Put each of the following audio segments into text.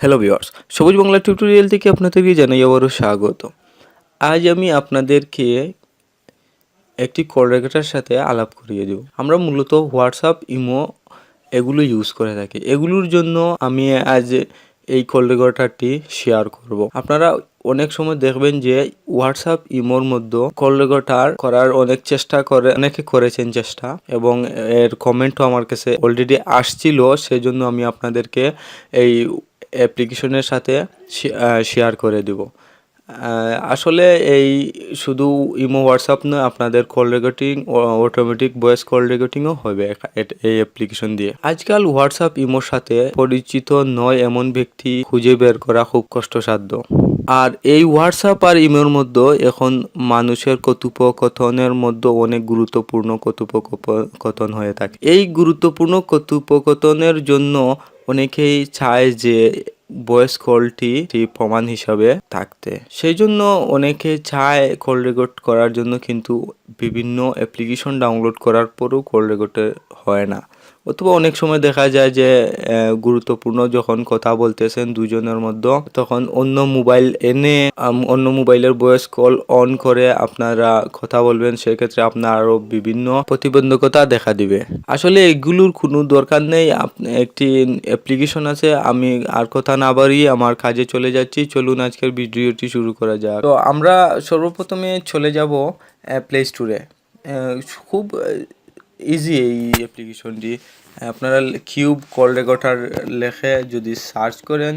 Hello viewers, সবুজ Bangla tutorial থেকে আপনাদেরকে জানাই আবারও স্বাগত। আজ আমি আপনাদেরকে একটি কল রেকর্ডের সাথে আলাপ করিয়ে দেব। আমরা মূলত হোয়াটসঅ্যাপ, ইমো এগুলো ইউজ করে থাকি। এগুলোর জন্য আমি আজ এই কল রেকর্ডারটি শেয়ার করব। আপনারা অনেক সময় দেখবেন যে হোয়াটসঅ্যাপ, ইমোর মধ্যে কল রেকর্ডার করার অনেক চেষ্টা করে, অনেকে করেছেন চেষ্টা, এবং এর কমেন্টও আমার কাছে অলরেডি আসছিল। সেজন্য আমি আপনাদেরকে এই অ্যাপ্লিকেশনের সাথে শেয়ার করে দেব। আসলে এই শুধু ইমো, হোয়াটসঅ্যাপ নয়, আপনাদের call recording, automatic voice call রেকর্ডিংও হবে এই অ্যাপ্লিকেশন দিয়ে। আজকাল হোয়াটসঅ্যাপ, ইমোর সাথে পরিচিত নয় এমন ব্যক্তি খুঁজে বের করা খুব কষ্টসাধ্য। আর এই হোয়াটসঅ্যাপ আর ইমোর মধ্যে এখন মানুষের কথোপকথনের মধ্যে অনেক গুরুত্বপূর্ণ কথোপকথন হয়ে থাকে। এই গুরুত্বপূর্ণ কথোপকথনের জন্য অনেকেই চায় যে ভয়েস কলটি প্রমাণ হিসাবে থাকতে। সেই জন্য অনেকে চায় কল রেকর্ড করার জন্য, কিন্তু বিভিন্ন অ্যাপ্লিকেশন ডাউনলোড করার পরও কল রেকর্ড হয় না। অথবা অনেক সময় দেখা যায় যে গুরুত্বপূর্ণ যখন কথা বলতেছেন দুজনের মধ্যে, তখন অন্য মোবাইল এনে অন্য মোবাইলের ভয়েস কল অন করে আপনারা কথা বলবেন, সেক্ষেত্রে আপনার আরও বিভিন্ন প্রতিবন্ধকতা দেখা দিবে। আসলে এগুলোর কোনো দরকার নেই। একটি অ্যাপ্লিকেশন আছে। আমি আর কথা না বাড়িয়ে আমার কাজে চলে যাচ্ছি। চলুন আজকের ভিডিওটি শুরু করা যাক। তো আমরা সর্বপ্রথমে চলে যাব প্লে স্টোরে। খুব ইজি এই অ্যাপ্লিকেশনটি। আপনারা কিউব কল রেকর্ডার লেখে যদি সার্চ করেন,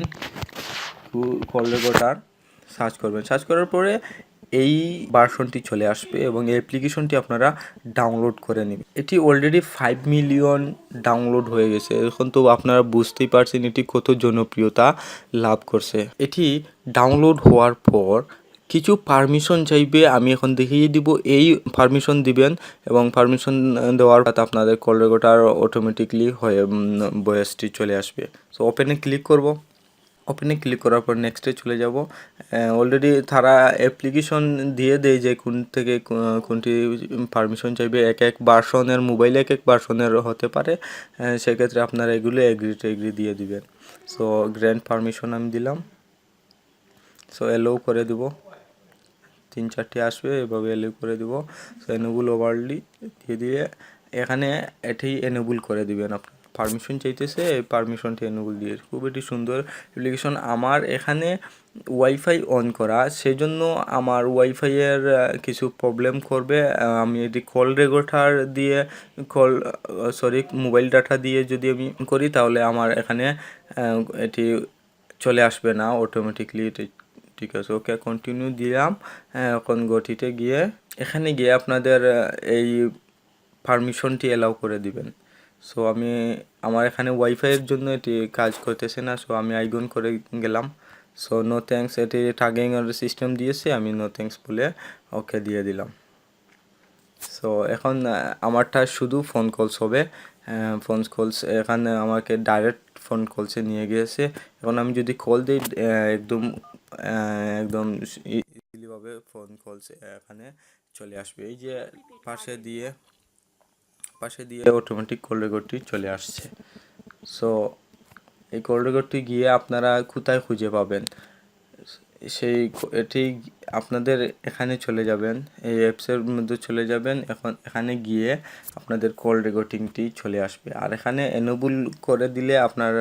কল রেকর্ডার সার্চ করবেন, সার্চ করার পরে এই ভার্সনটি চলে আসবে এবং এই অ্যাপ্লিকেশনটি আপনারা ডাউনলোড করে নেবেন। এটি অলরেডি 5 মিলিয়ন ডাউনলোড হয়ে গেছে। এখন তো আপনারা বুঝতেই পারছেন এটি কত জনপ্রিয়তা লাভ করছে। এটি ডাউনলোড হওয়ার পর কিছু পারমিশন চাইবে, আমি এখন দেখিয়ে দিব। এই পারমিশন দিবেন এবং পারমিশন দেওয়ার পর আপনাদের কল রেকর্ডার অটোমেটিকলি হয়ে ভয়েসটি চলে আসবে। সো ওপেনে ক্লিক করব। ওপেনে ক্লিক করার পর নেক্সটে চলে যাব। অলরেডি তারা অ্যাপ্লিকেশন দিয়ে দেয় যে কোন থেকে কোনটি পারমিশন চাইবে। এক এক ভার্সনের মোবাইলে এক এক ভার্সনের হতে পারে। সেক্ষেত্রে আপনারা এগুলো এগ্রি দিয়ে দিবেন। সো গ্র্যান্ড পারমিশন আমি দিলাম। সো এলো করে দিব। 3-4টি আসবে, এভাবে এলো করে দিব। সো এনেবল ওভারলি দিয়ে দিয়ে এখানে এটি এনেবল করে দিবেন। আপনার পারমিশন চাইতেছে, এই পারমিশনটি এনেবল দিয়ে। খুব এটি সুন্দর অ্যাপ্লিকেশন। আমার এখানে ওয়াইফাই অন করা, সেজন্য আমার ওয়াইফাইয়ের কিছু প্রবলেম করবে। আমি এটি কল রেকর্ডার দিয়ে মোবাইল ডাটা দিয়ে যদি আমি করি, তাহলে আমার এখানে এটি চলে আসবে না অটোমেটিকলি। এটি ঠিক আছে, ওকে কন্টিনিউ দিলাম। এখন গতিতে গিয়ে এখানে গিয়ে আপনাদের এই পারমিশনটি অ্যালাউ করে দিবেন। সো আমার এখানে ওয়াইফাইয়ের জন্য এটি কাজ করতেছে না। সো আমি আইগন করে গেলাম। সো নো থ্যাঙ্কস, এটি টাগিং এর সিস্টেম দিয়েছে, আমি নো থ্যাঙ্কস বলে ওকে দিয়ে দিলাম। সো এখন আমারটা শুধু ফোন কলস হবে। ফোন কলস এখানে আমাকে ডাইরেক্ট ফোন কলসে নিয়ে গিয়েছে। এখন আমি যদি কল দিই, একদম ইজিলিভাবে ফোন কলস এখানে চলে আসবে। এই যে পাশে দিয়ে অটোমেটিক কল রেকর্ডটি চলে আসছে। সো এই কল রেকর্ডটি গিয়ে আপনারা কোথায় খুঁজে পাবেন? এটি আপনাদের এখানে চলে যাবেন, এই অ্যাপসের মধ্যে চলে যাবেন। এখন এখানে গিয়ে আপনাদের কল রেকর্ডিংটি চলে আসবে। আর এখানে এনেবল করে দিলে আপনার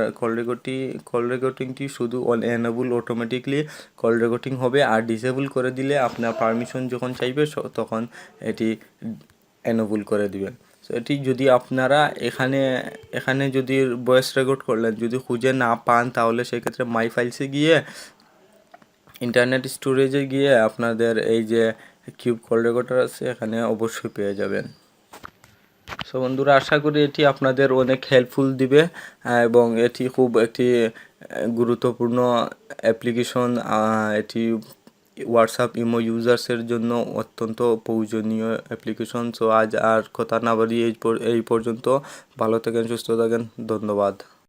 কল রেকর্ডিংটি শুধু এনেবল অটোমেটিকলি কল রেকর্ডিং হবে। আর ডিসেবল করে দিলে আপনার পারমিশন যখন চাইবে তখন এটি এনেবল করে দিবেন। সো এটি যদি আপনারা এখানে যদি ভয়েস রেকর্ড করলেন, যদি খুঁজে না পান, তাহলে সেক্ষেত্রে মাই ফাইলসে গিয়ে ইন্টারনেট স্টোরেজে গিয়ে আপনাদের এই যে কিউব কল রেকর্ডার আছে এখানে অবশ্যই পেয়ে যাবেন। সো বন্ধুরা, আশা করি এটি আপনাদের অনেক হেল্পফুল দিবে এবং এটি খুব একটি গুরুত্বপূর্ণ অ্যাপ্লিকেশন। এটি হোয়াটসঅ্যাপ, ইমো ইউজার্সের জন্য অত্যন্ত প্রয়োজনীয় অ্যাপ্লিকেশন। সো আজ আর কথা না বাড়িয়ে এই পর্যন্ত। ভালো থাকেন, সুস্থ থাকেন, ধন্যবাদ।